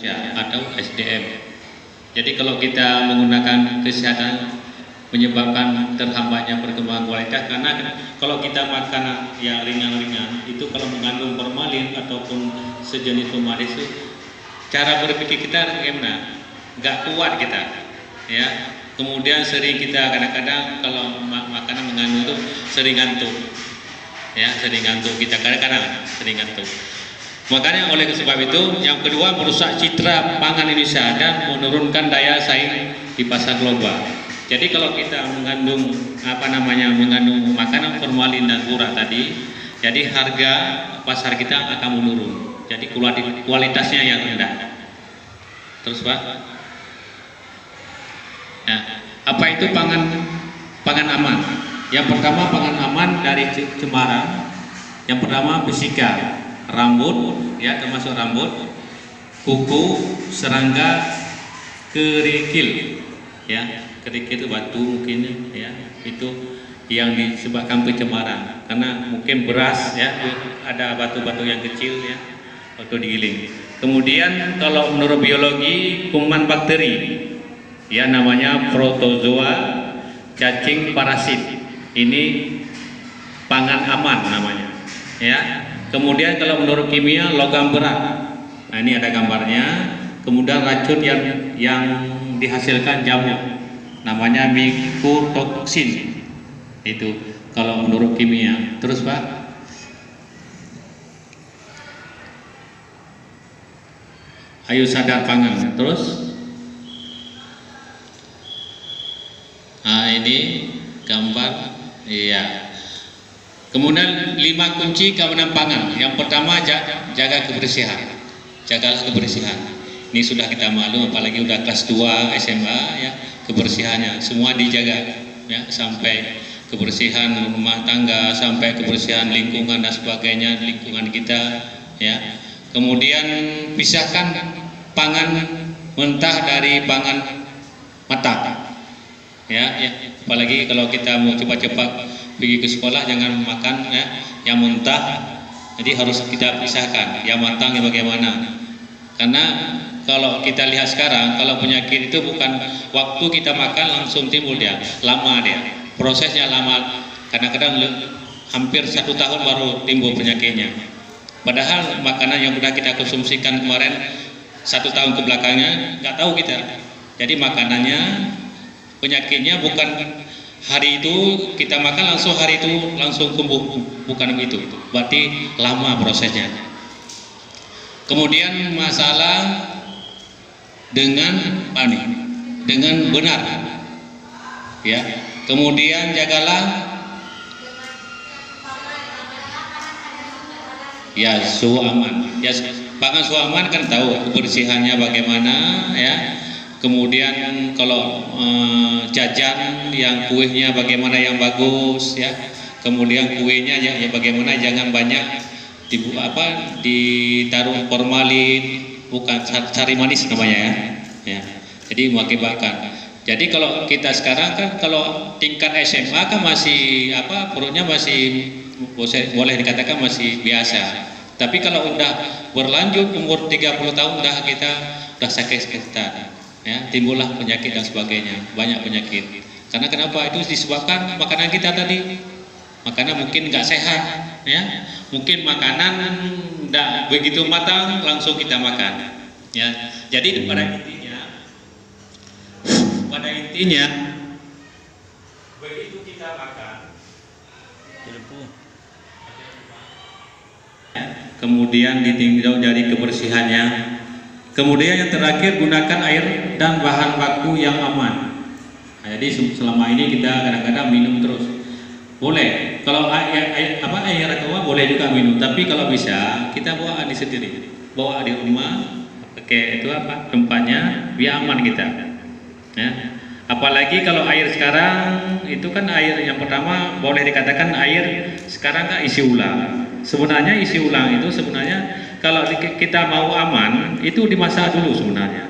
ya, atau SDM. Jadi kalau kita menggunakan kesehatan menyebabkan terhambatnya perkembangan kualitas, karena kalau kita makan yang ringan-ringan itu kalau mengandung formalin ataupun sejenis formalin itu cara berpikir kita gimana? Nggak kuat kita, ya. Kemudian sering kita kadang-kadang kalau makanan mengandung itu sering ngantuk, ya, sering ngantuk kita kadang-kadang sering ngantuk. Makanya oleh sebab itu, yang kedua merusak citra pangan Indonesia dan menurunkan daya saing di pasar global. Jadi kalau kita mengandung mengandung makanan formalin dan murah tadi, jadi harga pasar kita akan menurun. Jadi kualitasnya yang rendah. Terus Pak? Nah, apa itu pangan aman? Yang pertama pangan aman dari cemaran. Yang pertama vesika, rambut, ya termasuk rambut, kuku, serangga, kerikil, ya kerikil itu batu mungkin, ya itu yang disebabkan pencemaran. Karena mungkin beras, ya ada batu-batu yang kecil, ya waktu digiling. Kemudian kalau menurut biologi kuman bakteri, ya namanya protozoa, cacing parasit. Ini pangan aman namanya, ya. Kemudian kalau menurut kimia logam berat. Nah, ini ada gambarnya. Kemudian racun yang dihasilkan jamur namanya mikotoksin. Itu kalau menurut kimia. Terus Pak? Ayo sadar pangan. Terus? Nah, ini gambar. Iya. Kemudian 5 kunci keamanan pangan. Yang pertama jaga kebersihan. Jagalah kebersihan. Ini sudah kita maklum, apalagi udah kelas 2 SMA, ya kebersihannya semua dijaga, ya sampai kebersihan rumah tangga, sampai kebersihan lingkungan dan sebagainya, lingkungan kita, ya. Kemudian pisahkan pangan mentah dari pangan matang, ya. Apalagi kalau kita mau cepat-cepat pergi ke sekolah jangan makan, ya, yang mentah. Jadi harus kita pisahkan yang matang yang bagaimana. Karena kalau kita lihat sekarang, kalau penyakit itu bukan waktu kita makan langsung timbul, dia lama, dia prosesnya lama. Kadang-kadang hampir 1 tahun baru timbul penyakitnya. Padahal makanan yang sudah kita konsumsikan kemarin 1 tahun ke belakangnya nggak tahu kita. Jadi makanannya, penyakitnya bukan hari itu kita makan langsung hari itu langsung tumbuh, bukan begitu. Berarti lama prosesnya. Kemudian masalah dengan benar, ya. Kemudian jagalah, ya suhu aman. Ya pangan suhu aman kan tahu kebersihannya bagaimana, ya. Kemudian kalau jajan yang kuenya bagaimana yang bagus, ya. Kemudian kuenya ya bagaimana, jangan banyak ditaruh formalin, bukan sari manis namanya, ya. Jadi mengakibatkan. Jadi kalau kita sekarang kan kalau tingkat SMA kan masih perutnya masih boleh dikatakan masih biasa. Tapi kalau udah berlanjut umur 30 tahun kita udah sakit-sakitan. Ya, timbullah penyakit dan sebagainya, banyak penyakit. Karena kenapa? Itu disebabkan makanan kita tadi, makanan mungkin nggak sehat, ya. Mungkin makanan nggak begitu matang langsung kita makan, ya. Jadi pada intinya begitu kita makan, kemudian ditinjau dari kebersihannya. Kemudian yang terakhir, gunakan air dan bahan baku yang aman. Nah, jadi selama ini kita kadang-kadang minum terus. Boleh, kalau air aqua boleh juga minum, tapi kalau bisa kita bawa di sendiri, bawa di rumah, pakai tempatnya biar aman kita. Ya. Apalagi kalau air sekarang itu kan air yang pertama boleh dikatakan air sekarang kan isi ulang. Sebenarnya isi ulang itu sebenarnya kalau kita mau aman itu dimasak dulu sebenarnya,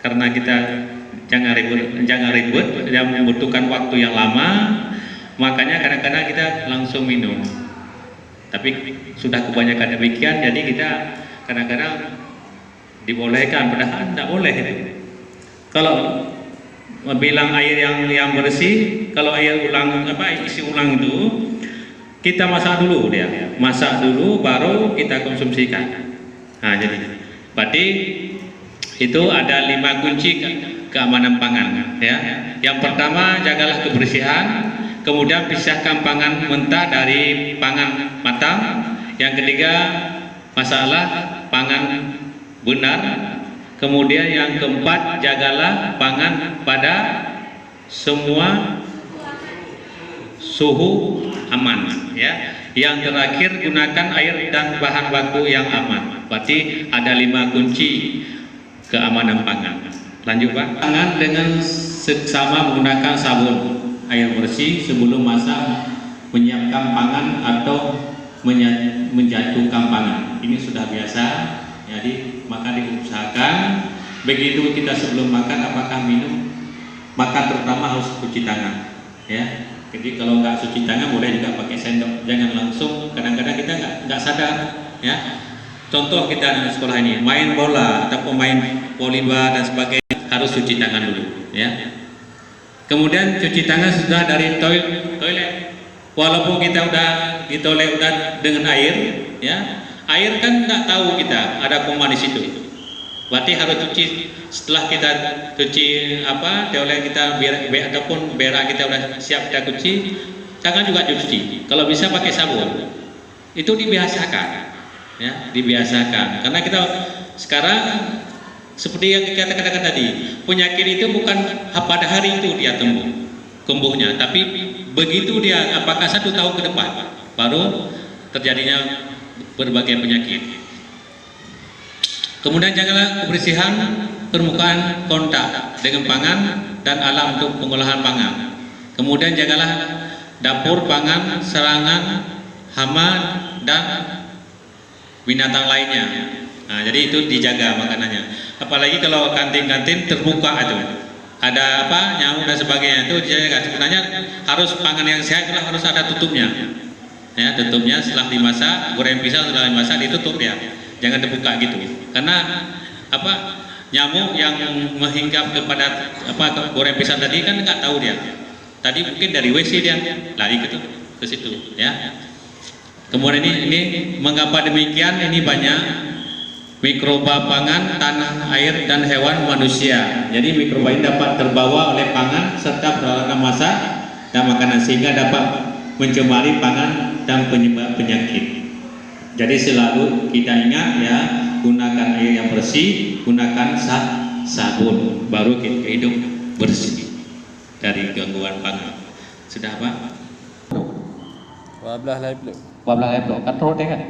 karena kita jangan ribut dan membutuhkan waktu yang lama, makanya kadang-kadang kita langsung minum. Tapi sudah kebanyakan demikian, jadi kita kadang-kadang dibolehkan, padahal tidak boleh itu. Kalau bilang air yang bersih, kalau air ulang isi ulang itu kita masak dulu baru kita konsumsikan. Nah, jadi berarti itu ada 5 kunci keamanan pangan ya. Yang pertama, jagalah kebersihan, kemudian pisahkan pangan mentah dari pangan matang. Yang ketiga, masalah pangan benar. Kemudian yang keempat, jagalah pangan pada semua suhu aman ya. Yang terakhir, gunakan air dan bahan baku yang aman. Berarti ada 5 kunci keamanan pangan. Lanjut Pak. Tangan dengan seksama menggunakan sabun air bersih sebelum masak, menyiapkan pangan atau menjatuhkan pangan. Ini sudah biasa. Jadi maka diusahakan begitu kita sebelum makan, apakah minum, makan terutama harus cuci tangan ya. Jadi kalau nggak cuci tangan boleh juga pakai sendok, jangan langsung. Kadang-kadang kita nggak sadar ya. Contoh kita di sekolah ini main bola atau main volleyball dan sebagainya, harus cuci tangan dulu ya. Kemudian cuci tangan sudah dari toilet. Walaupun kita udah di toilet udah dengan air ya, air kan nggak tahu kita ada kuman di situ. Berarti harus cuci setelah kita cuci toilet kita ataupun berak kita udah siap kita cuci, tangan juga cuci. Kalau bisa pakai sabun. Itu dibiasakan. Ya, dibiasakan. Karena kita sekarang seperti yang kita katakan tadi, penyakit itu bukan pada hari itu dia tumbuhnya, tapi begitu dia apakah 1 tahun ke depan baru terjadinya berbagai penyakit. Kemudian jagalah kebersihan permukaan kontak dengan pangan dan alam untuk pengolahan pangan. Kemudian jagalah dapur pangan, serangan hama dan binatang lainnya. Nah, jadi itu dijaga makanannya. Apalagi kalau kantin-kantin terbuka itu, ada nyamuk dan sebagainya, itu dijaga. Sebenarnya harus pangan yang sehat itu harus ada tutupnya. Ya, tutupnya setelah dimasak, goreng pisang setelah dimasak ditutup ya. Jangan terbuka gitu. Karena nyamuk yang menghinggap kepada goreng pisang tadi kan nggak tahu dia. Tadi mungkin dari WC dia lari ke situ ya. Kemudian ini mengapa demikian? Ini banyak mikroba pangan, tanah, air, dan hewan manusia. Jadi mikroba ini dapat terbawa oleh pangan serta peralatan masak dan makanan sehingga dapat mencemari pangan dan penyebab penyakit. Jadi selalu kita ingat ya, gunakan air yang bersih, gunakan sabun, baru kita hidup bersih dari gangguan pangan. Sudah Pak? 12 live dulu. 12 April kan terus kan?